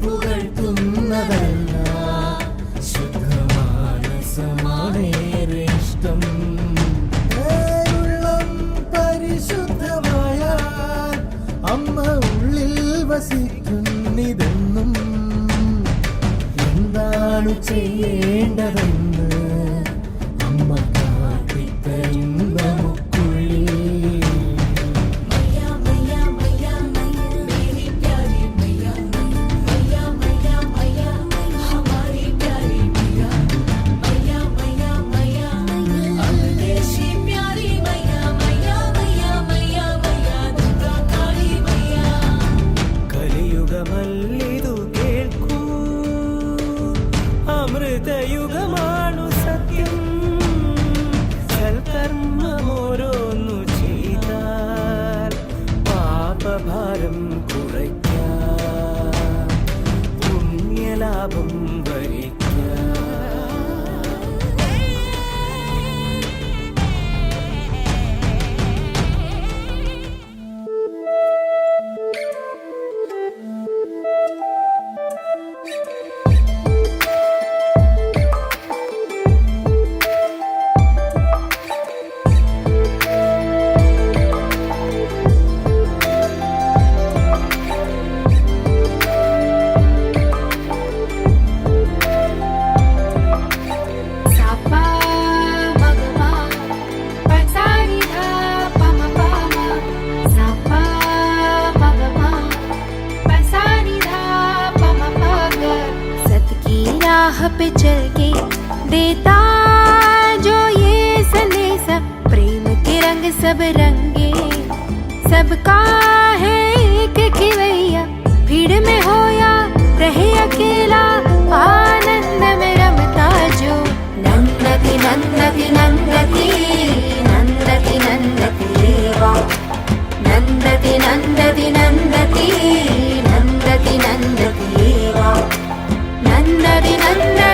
പുകഴ്ത്തുന്നതല്ല, ശുദ്ധമാനസമാണേറെ ഇഷ്ടം. ഉള്ളം പരിശുദ്ധമായാൽ അമ്മ ഉള്ളിൽ വസിക്കുന്നിതെന്നും. എന്താണ് ചെയ്യേണ്ടതെന്ന് അമ്മ കാട്ടിത്തരും നമുക്കുള്ളിൽ. കലിയുഗമല്ലിതു കേൾക്കൂ, അമൃതയുഗമാണു സത്യം. സൽക്കർമ്മമോരോന്നു ചെയ്താൽ പാപഭാരം കുറയ്ക്കാം, പുണ്യലാഭം വരിക്കാം. पे चल के देता जो ये संदेश, प्रेम के रंग सब रंगे, सबका है एक खिवैया, भीड़ में हो या रहे अकेला, आनंद में रमता जो नंदती नंदती नंदती नंदती नंदती देवा, नंदती नंदती नंदती नंदती नंदती देवा, नंदती नंदती